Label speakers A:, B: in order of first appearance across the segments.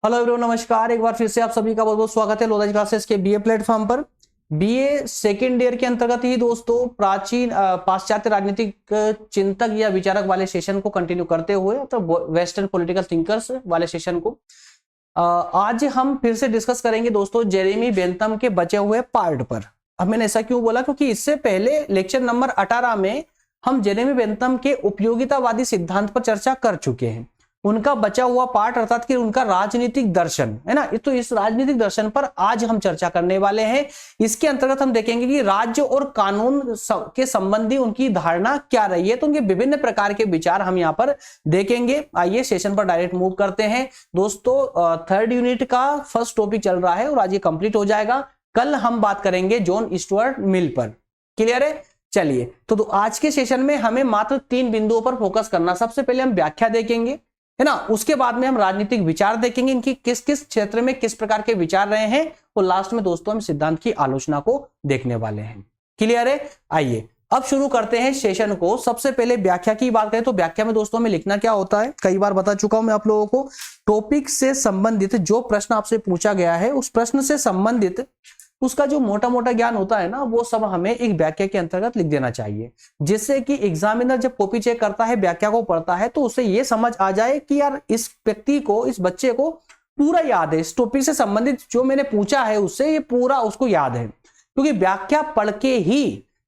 A: Hello everyone, नमस्कार। एक बार फिर से आप सभी का बहुत बहुत स्वागत है लोधाज क्लासेस के बीए प्लेटफॉर्म पर। बीए सेकेंड ईयर के अंतर्गत ही दोस्तों प्राचीन पाश्चात्य राजनीतिक चिंतक या विचारक वाले सेशन को कंटिन्यू करते हुए तो वेस्टर्न पॉलिटिकल थिंकर्स वाले सेशन को आज हम फिर से डिस्कस करेंगे दोस्तों जेरेमी बेंथम के बचे हुए पार्ट पर। अब मैंने ऐसा क्यों बोला, क्योंकि इससे पहले लेक्चर नंबर 18 में हम जेरेमी बेंथम के उपयोगितावादी सिद्धांत पर चर्चा कर चुके हैं। उनका बचा हुआ पार्ट अर्थात कि उनका राजनीतिक दर्शन है ना, तो इस राजनीतिक दर्शन पर आज हम चर्चा करने वाले हैं। इसके अंतर्गत हम देखेंगे कि राज्य और कानून के संबंधी उनकी धारणा क्या रही है, तो उनके विभिन्न प्रकार के विचार हम यहाँ पर देखेंगे। आइए सेशन पर डायरेक्ट मूव करते हैं दोस्तों। थर्ड यूनिट का फर्स्ट टॉपिक चल रहा है और आज ये कंप्लीट हो जाएगा। कल हम बात करेंगे जॉन स्टुअर्ट मिल पर। क्लियर है? चलिए, तो आज के सेशन में हमें मात्र 3 बिंदुओं पर फोकस करना। सबसे पहले हम व्याख्या देखेंगे, है ना, उसके बाद में हम राजनीतिक विचार देखेंगे, इनकी किस किस क्षेत्र में किस प्रकार के विचार रहे हैं, और लास्ट में दोस्तों हम सिद्धांत की आलोचना को देखने वाले हैं। क्लियर है? आइए अब शुरू करते हैं सेशन को। सबसे पहले व्याख्या की बात करें तो व्याख्या में दोस्तों में लिखना क्या होता है, कई बार बता चुका हूं मैं आप लोगों को। टॉपिक से संबंधित जो प्रश्न आपसे पूछा गया है उस प्रश्न से संबंधित उसका जो मोटा मोटा ज्ञान होता है ना, वो सब हमें एक व्याख्या के अंतर्गत लिख देना चाहिए, जिससे कि एग्जामिनर जब कॉपी चेक करता है, व्याख्या को पढ़ता है, तो उसे ये समझ आ जाए कि यार इस व्यक्ति को, इस बच्चे को पूरा याद है, इस टॉपिक से संबंधित जो मैंने पूछा है उससे ये पूरा उसको याद है। क्योंकि व्याख्या पढ़ के ही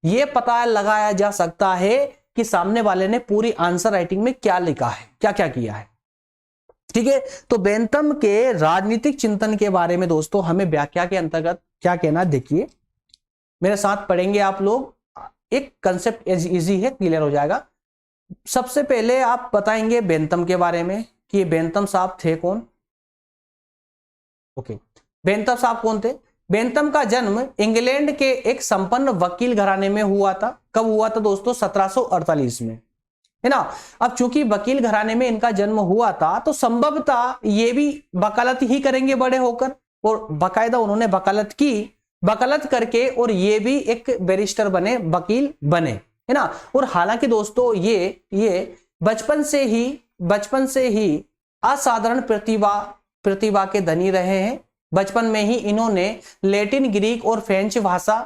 A: ये पता लगाया जा सकता है कि सामने वाले ने पूरी आंसर राइटिंग में क्या लिखा है, क्या क्या किया है। ठीक है, तो बेंथम के राजनीतिक चिंतन के बारे में दोस्तों हमें व्याख्या के अंतर्गत क्या कहना, देखिए मेरे साथ पढ़ेंगे आप लोग। एक कंसेप्ट इजी है, क्लियर हो जाएगा। सबसे पहले आप बताएंगे बेंथम के बारे में कि ये बेंथम साहब थे कौन। ओके, बेंथम साहब कौन थे? बेंथम का जन्म इंग्लैंड के एक संपन्न वकील घराने में हुआ था। कब हुआ था दोस्तों? 1748 में, है ना। अब चूंकि वकील घराने में इनका जन्म हुआ था तो संभवतः ये भी वकालत ही करेंगे बड़े होकर, और बाकायदा उन्होंने वकालत करके और ये भी एक बैरिस्टर बने, वकील बने, है ना। और हालांकि दोस्तों ये बचपन से ही असाधारण प्रतिभा के धनी रहे हैं। बचपन में ही इन्होंने लैटिन, ग्रीक और फ्रेंच भाषा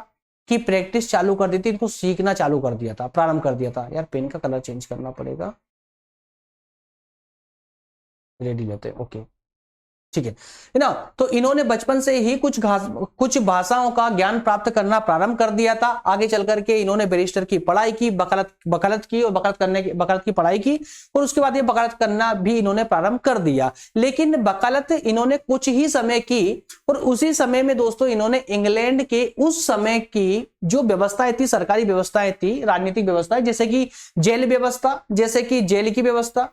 A: की प्रैक्टिस चालू कर दी थी, इनको सीखना चालू कर दिया था, प्रारंभ कर दिया था। यार पेन का कलर चेंज करना पड़ेगा, रेडी लेते हैं। ओके, ठीक है ना। तो इन्होंने बचपन से ही कुछ भाषाओं का ज्ञान प्राप्त करना प्रारंभ कर दिया था। आगे चल करके इन्होंने बैरिस्टर की पढ़ाई की, वकालत की, और वकालत की पढ़ाई की, और उसके बाद ये वकालत करना भी इन्होंने प्रारंभ कर दिया। लेकिन वकालत इन्होंने कुछ ही समय की, और उसी समय में दोस्तों इन्होंने इंग्लैंड के उस समय की जो व्यवस्थाएं थी, सरकारी व्यवस्थाएं थी, राजनीतिक व्यवस्थाएं, जैसे कि जेल व्यवस्था, जैसे कि जेल की व्यवस्था,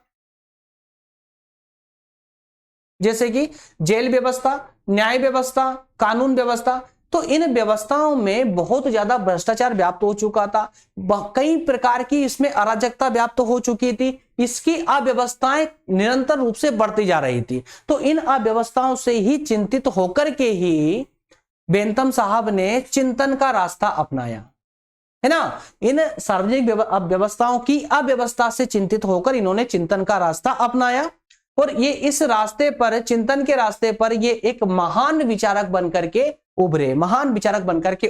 A: जैसे कि जेल व्यवस्था, न्याय व्यवस्था, कानून व्यवस्था, तो इन व्यवस्थाओं में बहुत ज्यादा भ्रष्टाचार व्याप्त हो चुका था। कई प्रकार की इसमें अराजकता व्याप्त हो चुकी थी। इसकी अव्यवस्थाएं निरंतर रूप से बढ़ती जा रही थी। तो इन अव्यवस्थाओं से ही चिंतित होकर के ही बेंथम साहब ने चिंतन का रास्ता अपनाया, है ना। इन सार्वजनिक व्यवस्थाओं की अव्यवस्था से चिंतित होकर इन्होंने चिंतन का रास्ता अपनाया, और ये इस रास्ते पर, चिंतन के रास्ते पर, ये एक महान विचारक बनकर के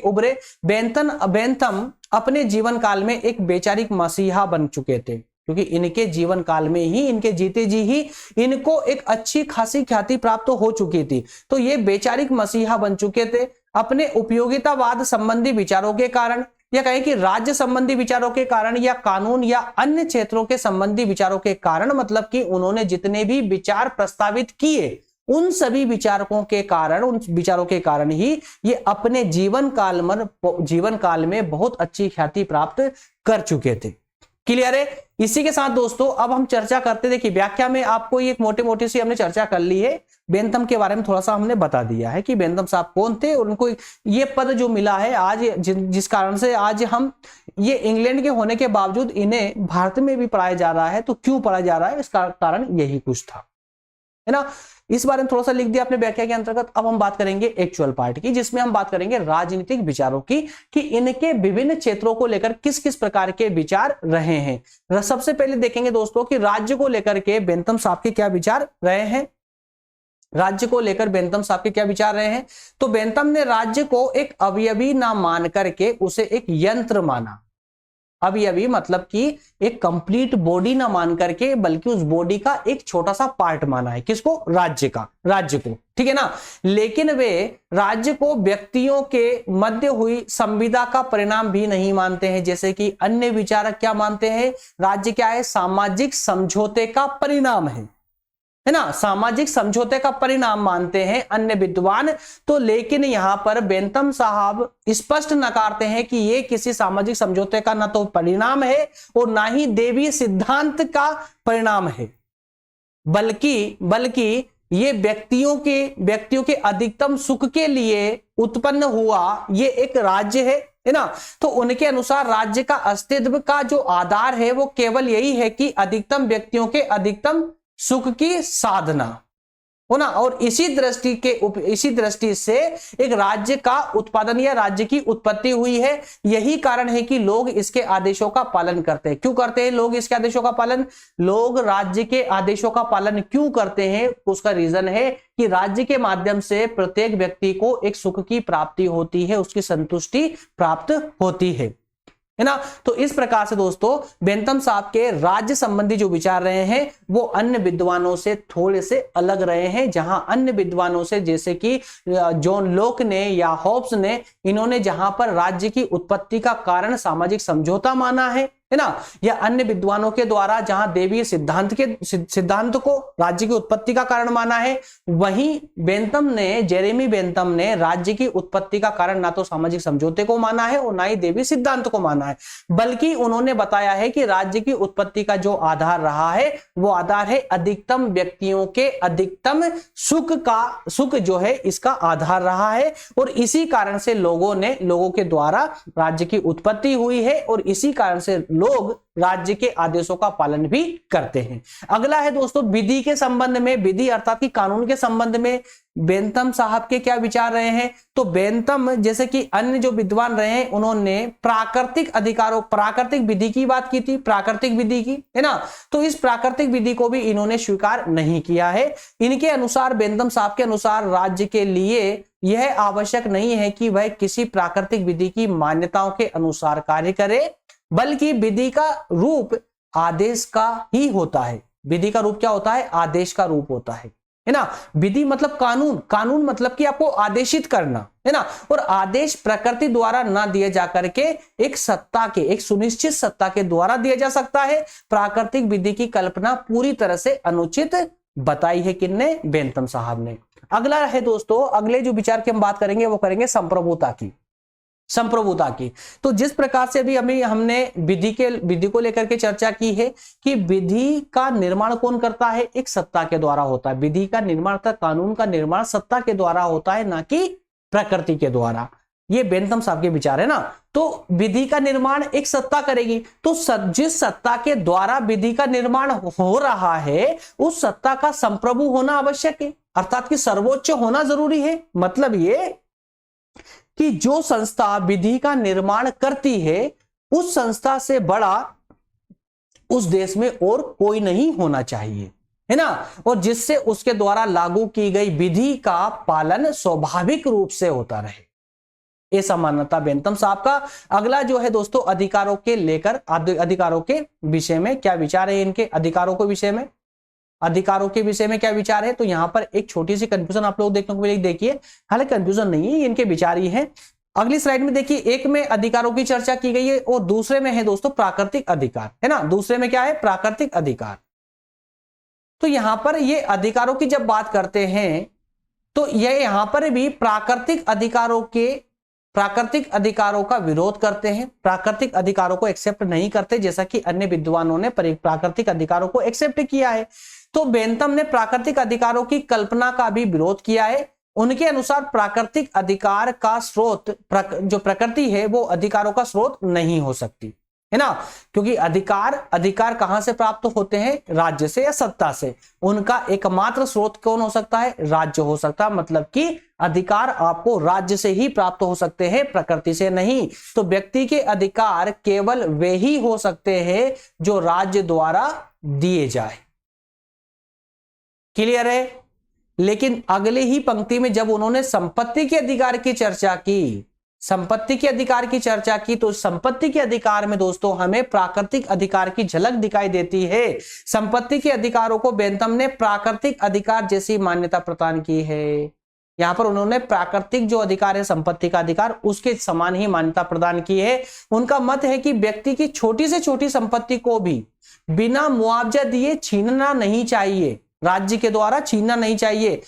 A: उभरे। बेंथम अपने जीवन काल में एक वैचारिक मसीहा बन चुके थे, क्योंकि इनके जीवन काल में ही, इनके जीते जी ही इनको एक अच्छी खासी ख्याति प्राप्त हो चुकी थी। तो ये वैचारिक मसीहा बन चुके थे अपने उपयोगितावाद संबंधी विचारों के कारण, या कहें कि राज्य संबंधी विचारों के कारण, या कानून या अन्य क्षेत्रों के संबंधी विचारों के कारण। मतलब कि उन्होंने जितने भी विचार प्रस्तावित किए उन सभी विचारों के कारण ही ये अपने जीवन काल में बहुत अच्छी ख्याति प्राप्त कर चुके थे। क्लियर है? इसी के साथ दोस्तों अब हम चर्चा करते, देखिए व्याख्या में आपको एक मोटी सी हमने चर्चा कर ली है। बेंथम के बारे में थोड़ा सा हमने बता दिया है कि बेंथम साहब कौन थे, और उनको ये पद जो मिला है आज, जिस कारण से आज हम ये इंग्लैंड के होने के बावजूद इन्हें भारत में भी पढ़ाया जा रहा है। तो क्यों पढ़ाया जा रहा है, इसका कारण यही कुछ था, है ना। इस बारे में थोड़ा सा लिख दिया अपने व्याख्या के अंतर्गत। अब हम बात करेंगे एक्चुअल पार्ट की, जिसमें हम बात करेंगे राजनीतिक विचारों की, कि इनके विभिन्न क्षेत्रों को लेकर किस किस प्रकार के विचार रहे हैं। सबसे पहले देखेंगे दोस्तों कि राज्य को लेकर के बेंथम साहब के क्या विचार रहे हैं। राज्य को लेकर बेंथम साहब के क्या विचार रहे हैं? तो बेंथम ने राज्य को एक अवयवी ना मान करके उसे एक यंत्र माना। अवयवी मतलब कि एक कंप्लीट बॉडी ना मान करके बल्कि उस बॉडी का एक छोटा सा पार्ट माना है। किसको? राज्य को, ठीक है ना। लेकिन वे राज्य को व्यक्तियों के मध्य हुई संविदा का परिणाम भी नहीं मानते हैं, जैसे कि अन्य विचारक क्या मानते हैं? राज्य क्या है? सामाजिक समझौते का परिणाम है ना, सामाजिक समझौते का परिणाम मानते हैं अन्य विद्वान। तो लेकिन यहां पर बेंथम साहब स्पष्ट नकारते हैं कि यह किसी सामाजिक समझौते का ना तो परिणाम है और ना ही देवी सिद्धांत का परिणाम है, बल्कि ये व्यक्तियों के अधिकतम सुख के लिए उत्पन्न हुआ ये एक राज्य है ना। तो उनके अनुसार राज्य का अस्तित्व का जो आधार है वो केवल यही है कि अधिकतम व्यक्तियों के अधिकतम सुख की साधना हो ना। और इसी दृष्टि से एक राज्य का उत्पादन या राज्य की उत्पत्ति हुई है। यही कारण है कि लोग इसके आदेशों का पालन करते हैं। क्यों करते हैं लोग इसके आदेशों का पालन? लोग राज्य के आदेशों का पालन क्यों करते हैं? उसका रीजन है कि राज्य के माध्यम से प्रत्येक व्यक्ति को एक सुख की प्राप्ति होती है, उसकी संतुष्टि प्राप्त होती है ना। तो इस प्रकार से दोस्तों बेंथम साहब के राज्य संबंधी जो विचार रहे हैं वो अन्य विद्वानों से थोड़े से अलग रहे हैं। जहां अन्य विद्वानों से जैसे कि जॉन लोक ने या हॉब्स ने, इन्होंने जहां पर राज्य की उत्पत्ति का कारण सामाजिक समझौता माना है ना, या अन्य विद्वानों के द्वारा जहां देवीय सिद्धांत को राज्य की उत्पत्ति का कारण माना है, वहीं जेरेमी बेंथम ने राज्य की उत्पत्ति का कारण ना तो सामाजिक समझौते को माना है और ना ही देवी सिद्धांत को माना है, बल्कि उन्होंने बताया है कि राज्य की उत्पत्ति का जो आधार रहा है वो आधार है अधिकतम व्यक्तियों के अधिकतम सुख जो है इसका आधार रहा है। और इसी कारण से लोगों के द्वारा राज्य की उत्पत्ति हुई है और इसी कारण से लोग राज्य के आदेशों का पालन भी करते हैं। अगला है दोस्तों विधि के संबंध में, विधि अर्थात कि कानून के संबंध में बेंथम साहब के क्या विचार रहे हैं? तो बेंथम जैसे कि अन्य जो विद्वान रहे हैं उन्होंने प्राकृतिक विधि की बात की थी, प्राकृतिक विधि की, है ना। तो इस प्राकृतिक विधि को भी इन्होंने स्वीकार नहीं किया है। इनके अनुसार, बेंथम साहब के अनुसार, राज्य के लिए यह आवश्यक नहीं है कि वह किसी प्राकृतिक विधि की मान्यताओं के अनुसार कार्य करे, बल्कि विधि का रूप आदेश का ही होता है। विधि का रूप क्या होता है? आदेश का रूप होता है ना। विधि मतलब कानून मतलब कि आपको आदेशित करना, है ना। और आदेश प्रकृति द्वारा ना दिए जा करके एक सुनिश्चित सत्ता के द्वारा दिया जा सकता है। प्राकृतिक विधि की कल्पना पूरी तरह से अनुचित बताई है किसने? बेंथम साहब ने। अगला है दोस्तों, अगले जो विचार की हम बात करेंगे वो करेंगे संप्रभुता की। तो जिस प्रकार से अभी हमने विधि को लेकर के चर्चा की है कि विधि का निर्माण कौन करता है? एक सत्ता के द्वारा होता है। विधि का निर्माण अर्थात कानून का निर्माण सत्ता के द्वारा होता है, ना कि प्रकृति के द्वारा। ये बेंथम साहब के विचार है ना। तो विधि का निर्माण एक सत्ता करेगी, तो जिस सत्ता के द्वारा विधि का निर्माण हो रहा है उस सत्ता का संप्रभु होना आवश्यक है, अर्थात कि सर्वोच्च होना जरूरी है। मतलब ये कि जो संस्था विधि का निर्माण करती है उस संस्था से बड़ा उस देश में और कोई नहीं होना चाहिए, है ना। और जिससे उसके द्वारा लागू की गई विधि का पालन स्वाभाविक रूप से होता रहे, ऐसा मानता बेंथम साहब का। अगला जो है दोस्तों अधिकारों के विषय में क्या विचार है इनके? अधिकारों के विषय में क्या विचार है? तो यहां पर एक छोटी सी कंफ्यूजन आप लोग देखने को मिलेगी। देखिए, हालांकि कंफ्यूजन नहीं है, इनके विचार ही है। अगली स्लाइड में देखिए, एक में अधिकारों की चर्चा की गई है और दूसरे में है दोस्तों प्राकृतिक अधिकार, है ना। दूसरे में क्या है? प्राकृतिक अधिकार। तो यहां पर ये अधिकारों की जब बात करते हैं तो ये यहां पर भी प्राकृतिक अधिकारों का विरोध करते हैं, प्राकृतिक अधिकारों को एक्सेप्ट नहीं करते, जैसा कि अन्य विद्वानों ने प्राकृतिक अधिकारों को एक्सेप्ट किया है। तो बेंथम ने प्राकृतिक अधिकारों की कल्पना का भी विरोध किया है। उनके अनुसार प्राकृतिक अधिकार का स्रोत जो प्रकृति है वो अधिकारों का स्रोत नहीं हो सकती, है ना। क्योंकि अधिकार कहां से प्राप्त होते हैं? राज्य से या सत्ता से। उनका एकमात्र स्रोत कौन हो सकता है? राज्य हो सकता है। मतलब कि अधिकार आपको राज्य से ही प्राप्त हो सकते हैं, प्रकृति से नहीं। तो व्यक्ति के अधिकार केवल वे ही हो सकते हैं जो राज्य द्वारा दिए जाए। क्लियर है? लेकिन अगले ही पंक्ति में जब उन्होंने संपत्ति के अधिकार की चर्चा की, संपत्ति के अधिकार की चर्चा की, तो संपत्ति के अधिकार में दोस्तों हमें प्राकृतिक अधिकार की झलक दिखाई देती है। संपत्ति के अधिकारों को बेंथम ने प्राकृतिक अधिकार जैसी मान्यता प्रदान की है। यहां पर उन्होंने प्राकृतिक जो अधिकार है संपत्ति का अधिकार, उसके समान ही मान्यता प्रदान की है। उनका मत है कि व्यक्ति की छोटी से छोटी संपत्ति को भी बिना मुआवजा दिए छीनना नहीं चाहिए, राज्य के द्वारा छीनना नहीं चाहिए।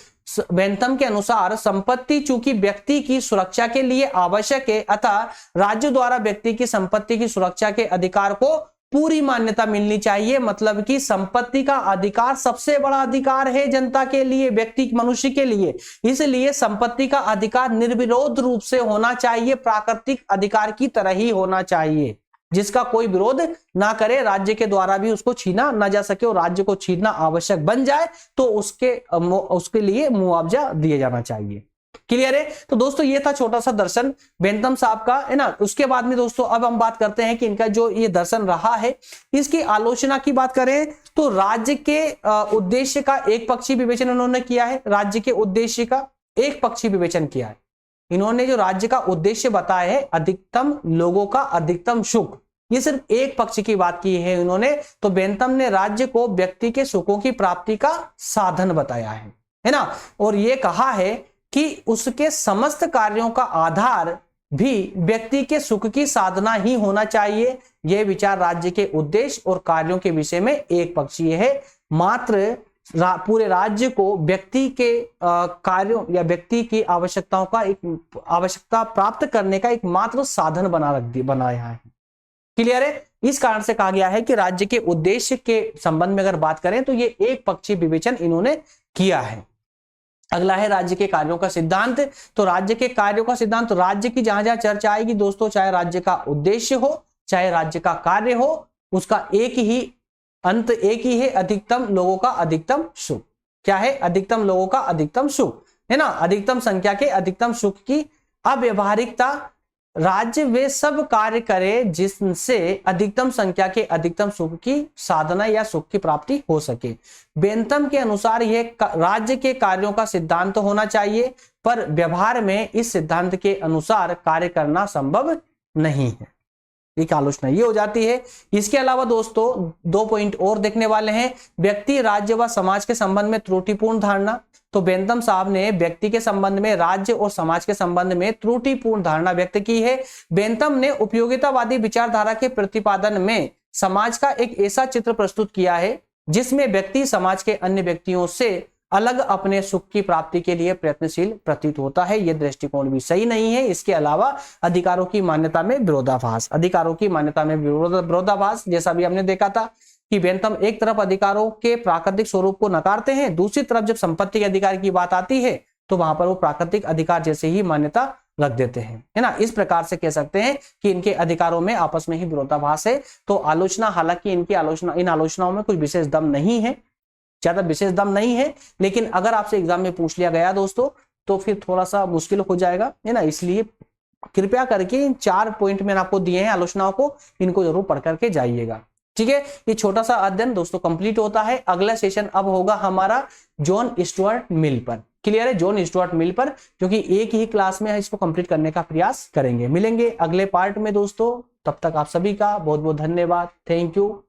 A: बेंथम के अनुसार संपत्ति चूंकि व्यक्ति की सुरक्षा के लिए आवश्यक है, अतः राज्य द्वारा व्यक्ति की संपत्ति की सुरक्षा के अधिकार को पूरी मान्यता मिलनी चाहिए। मतलब कि संपत्ति का अधिकार सबसे बड़ा अधिकार है जनता के लिए, व्यक्ति मनुष्य के लिए, इसलिए संपत्ति का अधिकार निर्विरोध रूप से होना चाहिए, प्राकृतिक अधिकार की तरह ही होना चाहिए, जिसका कोई विरोध ना करे, राज्य के द्वारा भी उसको छीना ना जा सके और राज्य को छीनना आवश्यक बन जाए तो उसके लिए मुआवजा दिया जाना चाहिए। क्लियर है? तो दोस्तों ये था छोटा सा दर्शन बेंथम साहब का, है ना। उसके बाद में दोस्तों अब हम बात करते हैं कि इनका जो ये दर्शन रहा है, इसकी आलोचना की बात करें तो राज्य के उद्देश्य का एक पक्षी विवेचन उन्होंने किया है। राज्य के उद्देश्य का एक पक्षी विवेचन किया है इन्होंने। जो राज्य का उद्देश्य बताया है अधिकतम लोगों का अधिकतम सुख, ये सिर्फ एक पक्ष की बात की है इन्होंने। तो बेंथम ने राज्य को व्यक्ति के सुखों की प्राप्ति का साधन बताया है ना, और ये कहा है कि उसके समस्त कार्यों का आधार भी व्यक्ति के सुख की साधना ही होना चाहिए। यह विचार राज्य के उद्देश्य और कार्यों के विषय में एक पक्षीय है, मात्र पूरे राज्य को व्यक्ति के कार्यों या व्यक्ति की आवश्यकताओं का एक आवश्यकता प्राप्त करने का एक मात्र साधन बनाया है। क्लियर है? इस कारण से कहा गया है कि राज्य के उद्देश्य के संबंध में अगर बात करें तो ये एक पक्षी विवेचन इन्होंने किया है। अगला है राज्य के कार्यों का सिद्धांत। तो राज्य के कार्यों का सिद्धांत, तो राज्य की जहां जहां चर्चा आएगी दोस्तों, चाहे राज्य का उद्देश्य हो चाहे राज्य का कार्य हो, उसका एक ही अंत एक ही है, अधिकतम लोगों का अधिकतम सुख। क्या है? अधिकतम लोगों का अधिकतम सुख, है ना। अधिकतम संख्या के अधिकतम सुख की अव्यवहारिकता, राज्य वे सब कार्य करे जिनसे अधिकतम संख्या के अधिकतम सुख की साधना या सुख की प्राप्ति हो सके। बेंथम के अनुसार यह राज्य के कार्यों का सिद्धांत होना चाहिए, पर व्यवहार में इस सिद्धांत के अनुसार कार्य करना संभव नहीं है। एक आलोचना ये हो जाती है। इसके अलावा दोस्तों 2 पॉइंट और देखने वाले हैं। व्यक्ति, राज्य व समाज के संबंध में त्रुटिपूर्ण धारणा। तो बेंथम साहब ने व्यक्ति के संबंध में, राज्य और समाज के संबंध में त्रुटिपूर्ण धारणा व्यक्त की है। बेंथम ने उपयोगितावादी विचारधारा के प्रतिपादन में समाज का एक ऐसा चित्र प्रस्तुत किया है जिसमें व्यक्ति समाज के अन्य व्यक्तियों से अलग अपने सुख की प्राप्ति के लिए प्रयत्नशील प्रतीत होता है। यह दृष्टिकोण भी सही नहीं है। इसके अलावा अधिकारों की मान्यता में विरोधाभास, अधिकारों की मान्यता में विरोधाभास, जैसा भी हमने देखा था कि बेंथम एक तरफ अधिकारों के प्राकृतिक स्वरूप को नकारते हैं, दूसरी तरफ जब संपत्ति के अधिकार की बात आती है तो वहां पर वो प्राकृतिक अधिकार जैसे ही मान्यता रख देते हैं, है ना। इस प्रकार से कह सकते हैं कि इनके अधिकारों में आपस में ही विरोधाभास है। तो आलोचना, हालांकि इन आलोचनाओं में कोई विशेष दम नहीं है, ज्यादा विशेष दम नहीं है, लेकिन अगर आपसे एग्जाम में पूछ लिया गया दोस्तों तो फिर थोड़ा सा मुश्किल हो जाएगा, है ना। इसलिए कृपया करके इन 4 पॉइंट मैंने आपको दिए हैं आलोचनाओं को, इनको जरूर पढ़ करके जाइएगा। ठीक है, ये छोटा सा अध्ययन दोस्तों कंप्लीट होता है। अगला सेशन अब होगा हमारा जॉन स्टुअर्ट मिल पर। क्लियर है? जॉन स्टुअर्ट मिल पर, क्योंकि एक ही क्लास में इसको कंप्लीट करने का प्रयास करेंगे। मिलेंगे अगले पार्ट में दोस्तों, तब तक आप सभी का बहुत बहुत धन्यवाद। Thank you.